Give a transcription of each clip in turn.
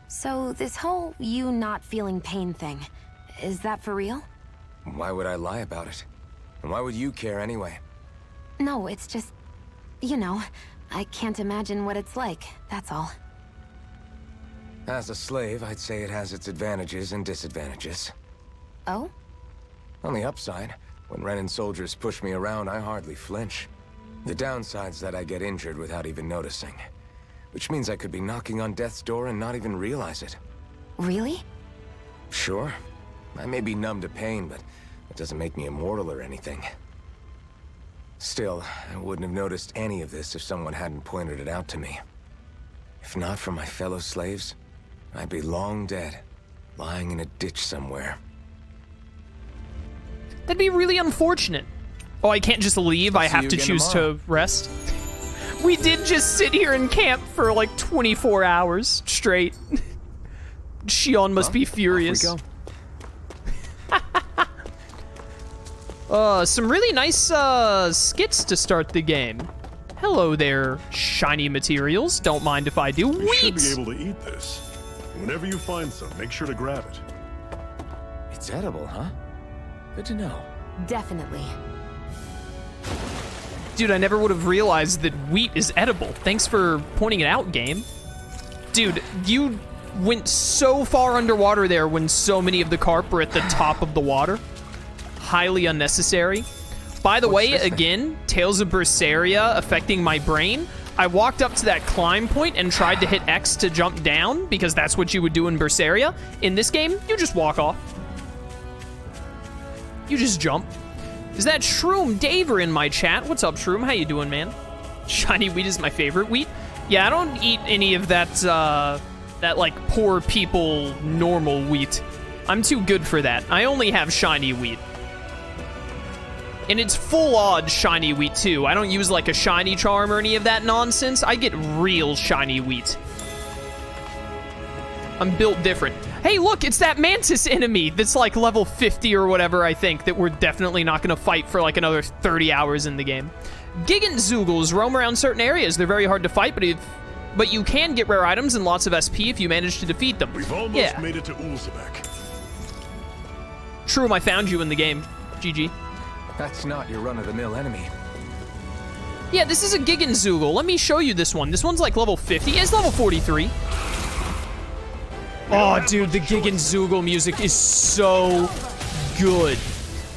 So this whole you not feeling pain thing, is that for real? Why would I lie about it? And why would you care anyway? No, it's just, you know, I can't imagine what it's like, that's all. As a slave, I'd say it has its advantages and disadvantages. Oh? On the upside, when Renan soldiers push me around, I hardly flinch. The downside's that I get injured without even noticing. Which means I could be knocking on death's door and not even realize it. Really? Sure. I may be numb to pain, but it doesn't make me immortal or anything. Still, I wouldn't have noticed any of this if someone hadn't pointed it out to me. If not for my fellow slaves, I'd be long dead, lying in a ditch somewhere. That'd be really unfortunate. Oh, I can't just leave, I have to choose to rest. We did just sit here in camp for like 24 hours straight. Shion must be furious. Off we go. Some really nice skits to start the game. Hello there, shiny materials. Don't mind if I do. You should Wheat! be able to eat this. Whenever you find some, make sure to grab it. It's edible, huh? Good to know. Definitely. Dude, I never would have realized that wheat is edible. Thanks for pointing it out, game. Dude, you went so far underwater there when so many of the carp were at the top of the water. Highly unnecessary. By the way, again, Tales of Berseria affecting my brain. I walked up to that climb point and tried to hit X to jump down, because that's what you would do in Berseria. In this game, you just walk off. You just jump. Is that Shroom Daver in my chat? What's up, Shroom? How you doing, man? Shiny wheat is my favorite wheat. Yeah, I don't eat any of that, that, like, poor people normal wheat. I'm too good for that. I only have shiny wheat. And it's full odd shiny wheat, too. I don't use, like, a shiny charm or any of that nonsense. I get real shiny wheat. I'm built different. Hey, look, it's that mantis enemy that's like level 50 or whatever, I think, that we're definitely not going to fight for like another 30 hours in the game. Gigantzugels roam around certain areas. They're very hard to fight, but you can get rare items and lots of SP if you manage to defeat them. We've almost made it to Ulzebek. True, I found you in the game. GG. That's not your run-of-the-mill enemy. Yeah, this is a Gigantzugel. Let me show you this one. This one's like level 50. It's level 43. Oh, dude, the Gigantzugel music is so good.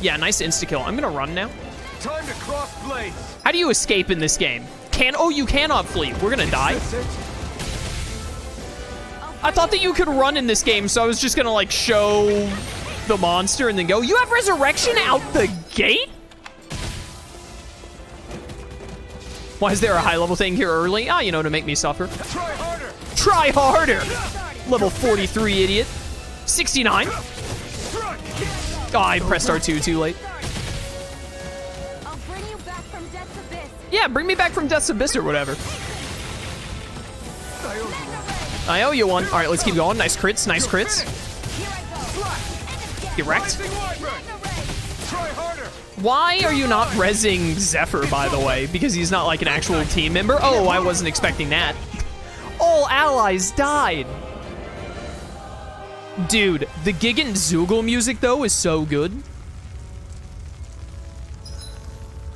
Yeah, nice insta-kill. I'm gonna run now. Time to cross blades. How do you escape in this game? Oh, you cannot flee. We're gonna die. I thought that you could run in this game, so I was just gonna, like, show the monster and then go, you have resurrection out the gate? Why is there a high-level thing here early? Ah, you know, to make me suffer. Try harder. Try harder! Level 43, idiot. 69. Oh, I pressed R2 too late. I'll bring you back from Death's Abyss. Yeah, bring me back from Death's Abyss or whatever. I owe you one. All right, let's keep going. Nice crits, nice crits. Get wrecked. Why are you not rezzing Zephyr, by the way? Because he's not like an actual team member? Oh, I wasn't expecting that. All allies died. Dude, the Gigantzugel music, though, is so good.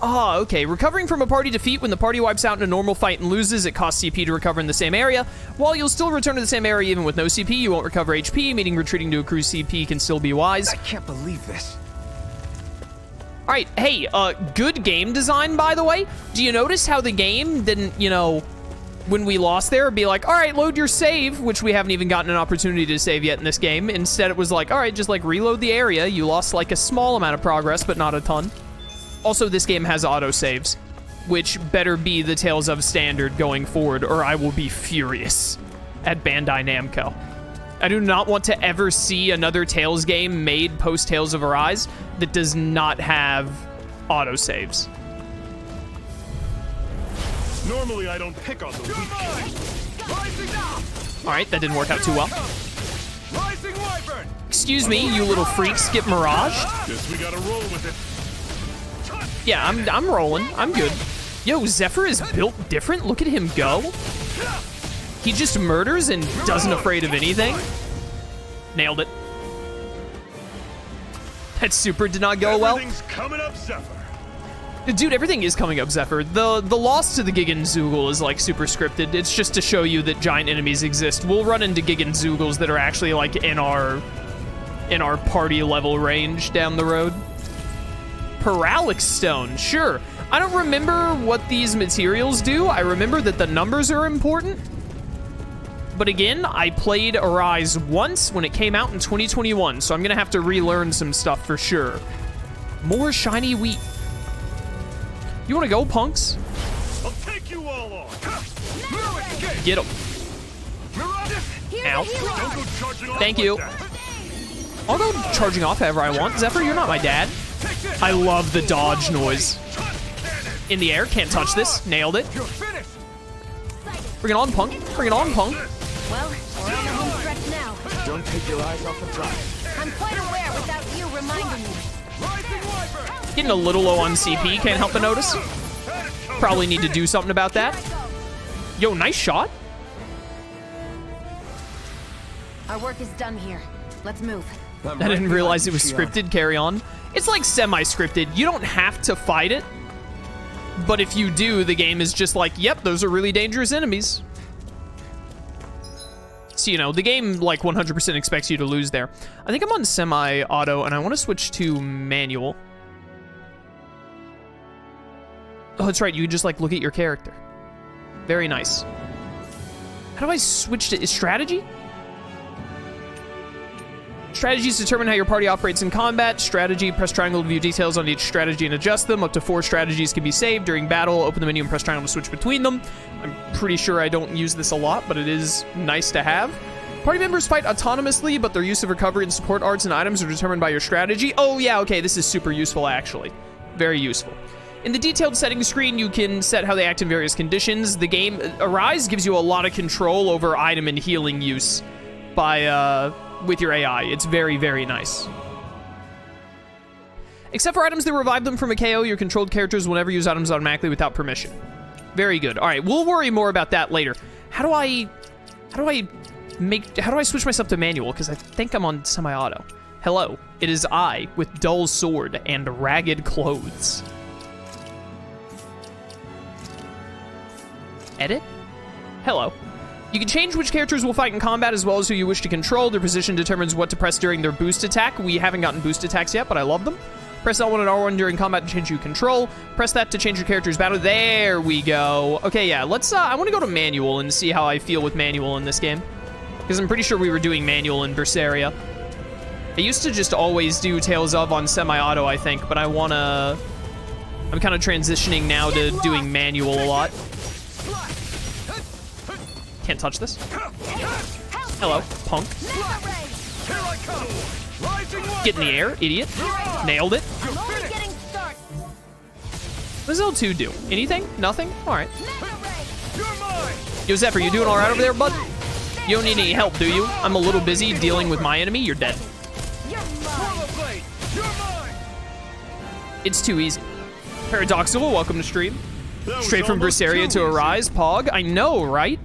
Ah, okay. Recovering from a party defeat. When the party wipes out in a normal fight and loses, it costs CP to recover in the same area. While you'll still return to the same area even with no CP, you won't recover HP, meaning retreating to accrue CP can still be wise. I can't believe this. Alright, hey, good game design, by the way. Do you notice how the game didn't, you know, when we lost there, be like, alright, load your save, which we haven't even gotten an opportunity to save yet in this game. Instead, it was like, alright, just like reload the area. You lost like a small amount of progress, but not a ton. Also, this game has autosaves, which better be the Tales of standard going forward, or I will be furious at Bandai Namco. I do not want to ever see another Tales game made post Tales of Arise that does not have autosaves. Normally, I don't pick on the weak. Alright, that didn't work out too well. Excuse me, you little freaks, get miraged. Guess we gotta roll with it. Yeah, I'm rolling. I'm good. Yo, Zephyr is built different. Look at him go. He just murders and doesn't afraid of anything. Nailed it. That super did not go well. Everything's coming up, Zephyr. Dude, everything is coming up, Zephyr. The loss to the Giganzoogle is like super scripted. It's just to show you that giant enemies exist. We'll run into Giganzoogles that are actually like in our party level range down the road. Parallax Stone, sure. I don't remember what these materials do. I remember that the numbers are important. But again, I played Arise once when it came out in 2021, so I'm gonna have to relearn some stuff for sure. More shiny wheat. You wanna go, punks? I'll take you all on. Get him. Ow. Don't go charging off Thank like you. that. I'll go charging off however I want. Zephyr, you're not my dad. I love the dodge noise. In the air, can't touch this. Nailed it. Bring it on, punk. Bring it on, punk. Well, we're on the home stretch now. Don't take your eyes off the prize. I'm quite aware without you reminding me. Getting a little low on CP, can't help but notice. Probably need to do something about that. Yo, nice shot. Our work is done here. Let's move. I didn't realize it was scripted. Carry on. It's like semi-scripted. You don't have to fight it. But if you do, the game is just like, yep, those are really dangerous enemies. So, you know, the game, like, 100% expects you to lose there. I think I'm on semi-auto, and I want to switch to manual. Oh, that's right. You can just, like, look at your character. Very nice. How do I switch to strategy? Strategies determine how your party operates in combat. Strategy, press triangle to view details on each strategy and adjust them. Up to 4 strategies can be saved during battle. Open the menu and press triangle to switch between them. I'm pretty sure I don't use this a lot, but it is nice to have. Party members fight autonomously, but their use of recovery and support arts and items are determined by your strategy. Oh yeah, okay, this is super useful actually. Very useful. In the detailed settings screen, you can set how they act in various conditions. The game, Arise gives you a lot of control over item and healing use by, with your AI. It's very, very nice. Except for items that revive them from a KO, your controlled characters will never use items automatically without permission. Very good. All right, we'll worry more about that later. How do I switch myself to manual? Because I think I'm on semi-auto. Hello, it is I with dull sword and ragged clothes. Edit? Hello. You can change which characters will fight in combat as well as who you wish to control. Their position determines what to press during their boost attack. We haven't gotten boost attacks yet, but I love them. Press L1 and R1 during combat to change who you control. Press that to change your character's battle. There we go. Okay, yeah, let's, I want to go to manual and see how I feel with manual in this game. Because I'm pretty sure we were doing manual in Berseria. I used to just always do Tales of on semi-auto, I think, but I'm kind of transitioning now to doing manual a lot. Can't touch this. Hello, punk. Get in the air, idiot. Nailed it. What does L2 do? Anything? Nothing? Alright. Yo, Zephyr, you doing alright over there, bud? You don't need any help, do you? I'm a little busy dealing with my enemy. You're dead. It's too easy. Paradoxical, welcome to stream. Straight from Berseria to Arise, Pog. I know, right?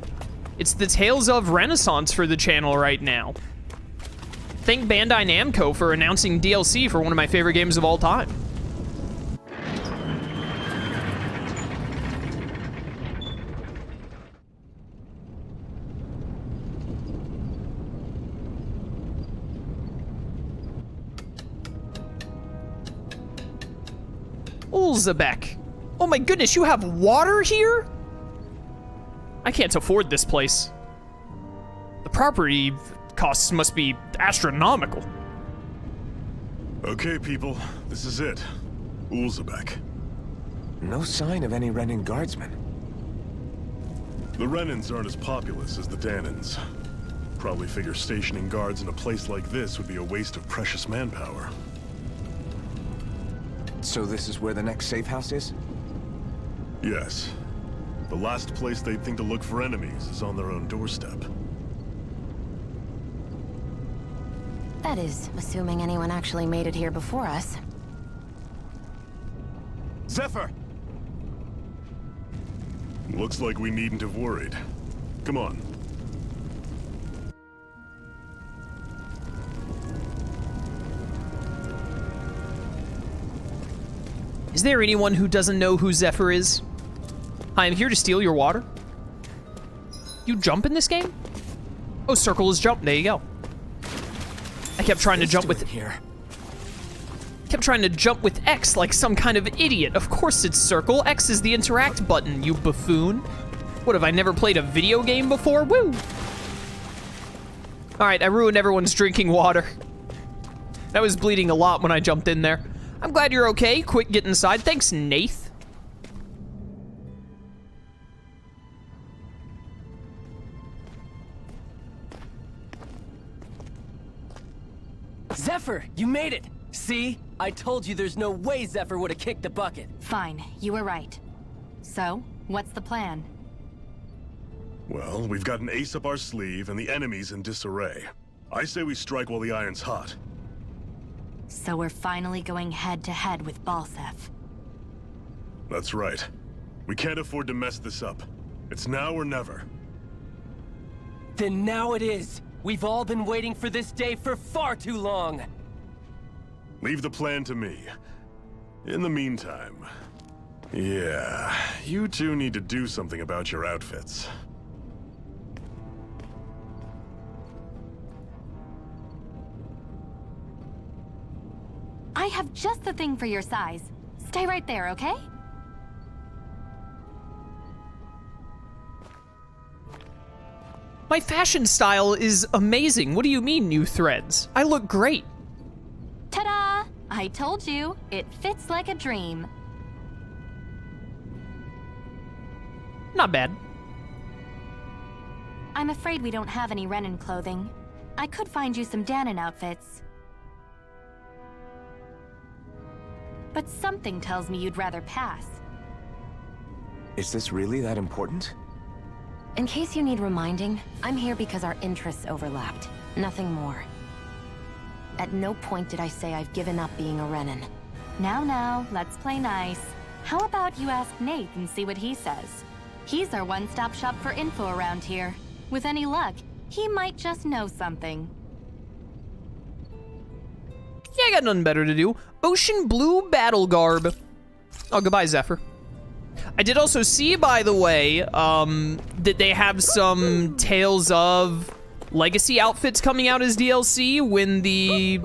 It's the Tales of Renaissance for the channel right now. Thank Bandai Namco for announcing DLC for one of my favorite games of all time. Ulzebek. Oh my goodness, you have water here? I can't afford this place. The property costs must be astronomical. Okay, people, this is it. Ulzebek. No sign of any Renan guardsmen. The Renans aren't as populous as the Dahnans. Probably figure stationing guards in a place like this would be a waste of precious manpower. So this is where the next safe house is? Yes. The last place they'd think to look for enemies is on their own doorstep. That is, assuming anyone actually made it here before us. Zephyr! Looks like we needn't have worried. Come on, Is there anyone who doesn't know who Zephyr is? I am here to steal your water. You jump in this game? Oh, circle is jump. There you go. I kept trying to jump with here. Kept trying to jump with X like some kind of idiot. Of course it's circle. X is the interact button, you buffoon. What, have I never played a video game before? Woo! Alright, I ruined everyone's drinking water. That was bleeding a lot when I jumped in there. I'm glad you're okay. Quick, get inside. Thanks, Nath. Zephyr, you made it! See? I told you there's no way Zephyr would have kicked the bucket. Fine, you were right. So, what's the plan? Well, we've got an ace up our sleeve and the enemy's in disarray. I say we strike while the iron's hot. So we're finally going head-to-head with Balsef. That's right. We can't afford to mess this up. It's now or never. Then now it is! We've all been waiting for this day for far too long! Leave the plan to me. In the meantime... Yeah, you two need to do something about your outfits. I have just the thing for your size. Stay right there, okay? My fashion style is amazing. What do you mean, new threads? I look great. Ta-da! I told you, it fits like a dream. Not bad. I'm afraid we don't have any Renan clothing. I could find you some Dahnan outfits. But something tells me you'd rather pass. Is this really that important? In case you need reminding, I'm here because our interests overlapped. Nothing more. At no point did I say I've given up being a Renan. Now, let's play nice. How about you ask Nate and see what he says? He's our one-stop shop for info around here. With any luck, he might just know something. Yeah, I got nothing better to do. Ocean blue battle garb. Oh, goodbye, Zephyr. I did also see, by the way, that they have some Tales of Legacy outfits coming out as DLC when the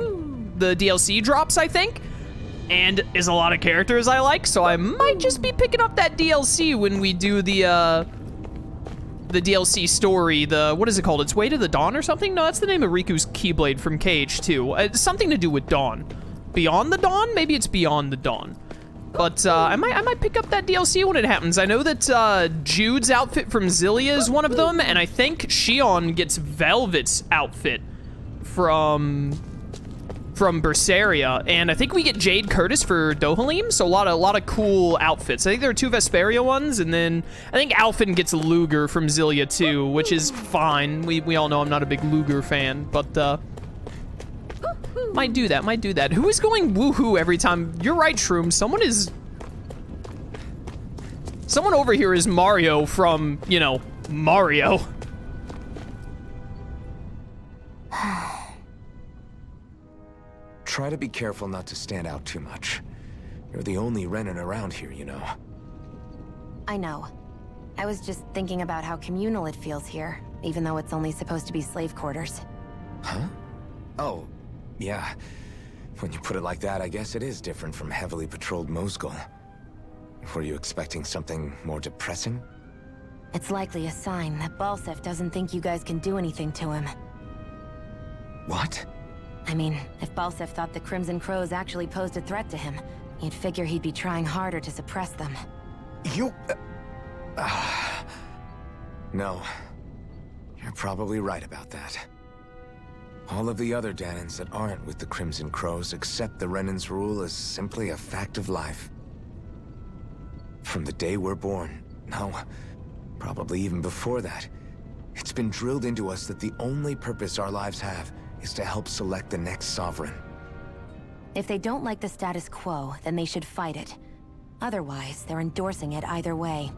DLC drops, I think. And is a lot of characters I like, so I might just be picking up that DLC when we do the DLC story, what is it called? It's Way to the Dawn or something? No, that's the name of Riku's Keyblade from KH2. It's something to do with Dawn. Beyond the Dawn? Maybe it's Beyond the Dawn. But I might pick up that DLC when it happens. I know that Jude's outfit from Xillia is one of them, and I think Shion gets Velvet's outfit from Berseria, and I think we get Jade Curtis for Dohalim, so a lot of cool outfits. I think there are 2 Vesperia ones, and then I think Alphen gets Luger from Xillia too, which is fine. We all know I'm not a big Luger fan, but might do that. Who is going woohoo every time? You're right, Shroom. Someone over here is Mario from, you know, Mario. Try to be careful not to stand out too much. You're the only Renan around here, you know. I know. I was just thinking about how communal it feels here, even though it's only supposed to be slave quarters. Huh? Oh, yeah. When you put it like that, I guess it is different from heavily patrolled Mosgul. Were you expecting something more depressing? It's likely a sign that Balsef doesn't think you guys can do anything to him. What? I mean, if Balsef thought the Crimson Crows actually posed a threat to him, you'd figure he'd be trying harder to suppress them. You... No. You're probably right about that. All of the other Dahnans that aren't with the Crimson Crows accept the Renan's rule as simply a fact of life. From the day we're born, no, probably even before that, it's been drilled into us that the only purpose our lives have is to help select the next sovereign. If they don't like the status quo, then they should fight it. Otherwise, they're endorsing it either way.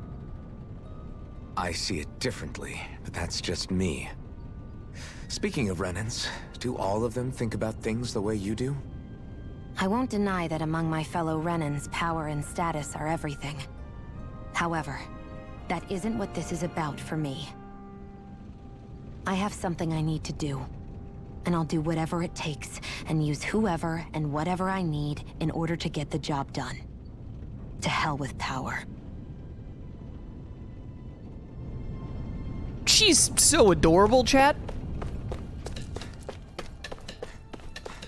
I see it differently, but that's just me. Speaking of Renans, do all of them think about things the way you do? I won't deny that among my fellow Renans, power and status are everything. However, that isn't what this is about for me. I have something I need to do, and I'll do whatever it takes, and use whoever and whatever I need in order to get the job done. To hell with power. She's so adorable, chat.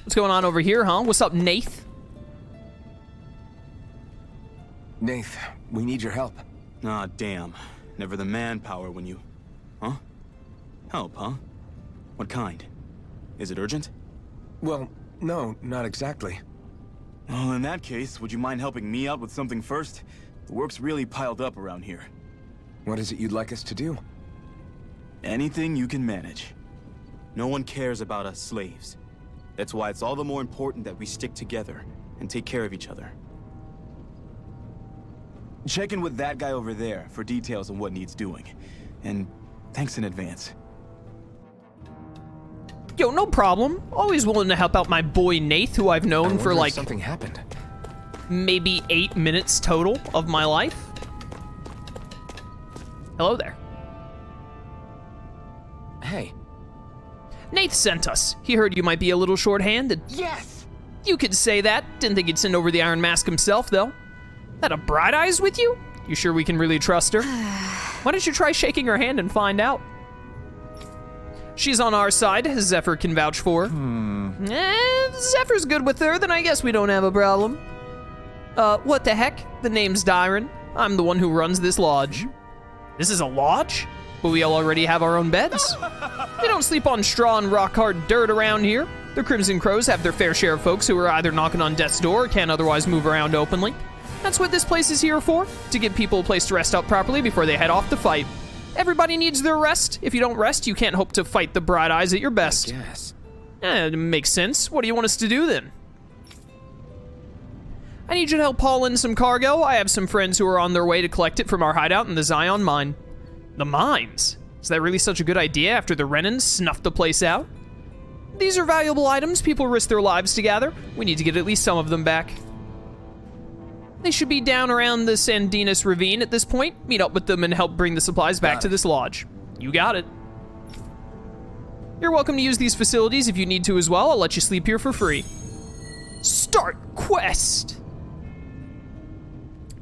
What's going on over here, huh? What's up, Nath? Nath, we need your help. Ah, damn. Never the manpower when you... Huh? Help, huh? What kind? Is it urgent? Well, no, not exactly. Well, in that case, would you mind helping me out with something first? The work's really piled up around here. What is it you'd like us to do? Anything you can manage. No one cares about us slaves. That's why it's all the more important that we stick together and take care of each other. Check in with that guy over there for details on what needs doing. And thanks in advance. Yo, no problem. Always willing to help out my boy Nath, who I've known for like something happened. maybe 8 minutes total of my life. Hello there. Hey. Nath sent us. He heard you might be a little short-handed. Yes! You could say that. Didn't think he'd send over the Iron Mask himself, though. That a Bright Eyes with you? You sure we can really trust her? Why don't you try shaking her hand and find out? She's on our side, Zephyr can vouch for. If Zephyr's good with her, then I guess we don't have a problem. What the heck? The name's Dahnan. I'm the one who runs this lodge. This is a lodge? But we all already have our own beds. We don't sleep on straw and rock-hard dirt around here. The Crimson Crows have their fair share of folks who are either knocking on death's door or can't otherwise move around openly. That's what this place is here for, to give people a place to rest up properly before they head off to fight. Everybody needs their rest. If you don't rest, you can't hope to fight the Bright Eyes at your best. Yes. It makes sense. What do you want us to do then? I need you to help haul in some cargo. I have some friends who are on their way to collect it from our hideout in the Zion mine. The mines? Is that really such a good idea after the Renans snuffed the place out? These are valuable items people risk their lives to gather. We need to get at least some of them back. They should be down around the Sandinus ravine at this point. Meet up with them and help bring the supplies back to this lodge. You got it. You're welcome to use these facilities if you need to as well. I'll let you sleep here for free. Start quest!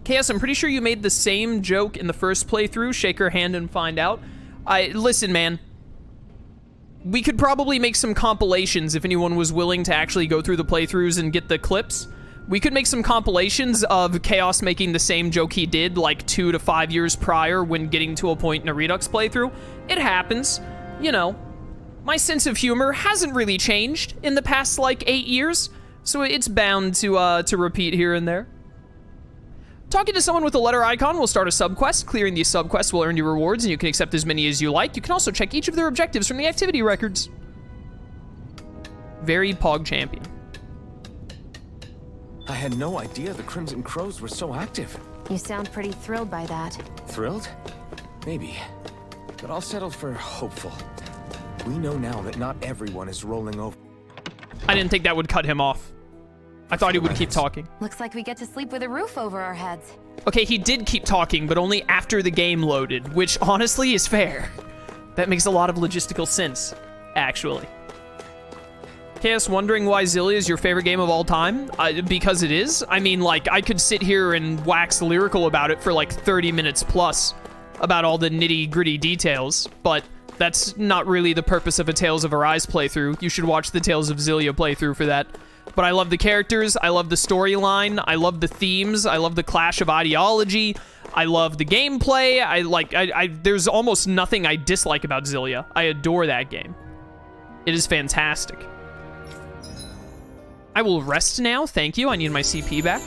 Chaos, I'm pretty sure you made the same joke in the first playthrough. Shake her hand and find out. Listen, man. We could probably make some compilations if anyone was willing to actually go through the playthroughs and get the clips. We could make some compilations of Chaos making the same joke he did like 2 to 5 years prior when getting to a point in a Redux playthrough. It happens. You know, my sense of humor hasn't really changed in the past like 8 years, so it's bound to repeat here and there. Talking to someone with a letter icon will start a subquest. Clearing these subquests will earn you rewards, and you can accept as many as you like. You can also check each of their objectives from the activity records. Very Pog champion. I had no idea the Crimson Crows were so active. You sound pretty thrilled by that. Thrilled? Maybe. But I'll settle for hopeful. We know now that not everyone is rolling over. I didn't think that would cut him off. I thought he would keep talking. Looks like we get to sleep with a roof over our heads. Okay, he did keep talking, but only after the game loaded, which honestly is fair. That makes a lot of logistical sense, actually. Chaos wondering why Zillia is your favorite game of all time? Because it is. I mean, like, I could sit here and wax lyrical about it for like 30 minutes plus about all the nitty-gritty details, but that's not really the purpose of a Tales of Arise playthrough. You should watch the Tales of Zillia playthrough for that. But I love the characters, I love the storyline, I love the themes, I love the clash of ideology, I love the gameplay, there's almost nothing I dislike about Zillia. I adore that game. It is fantastic. I will rest now, thank you, I need my CP back.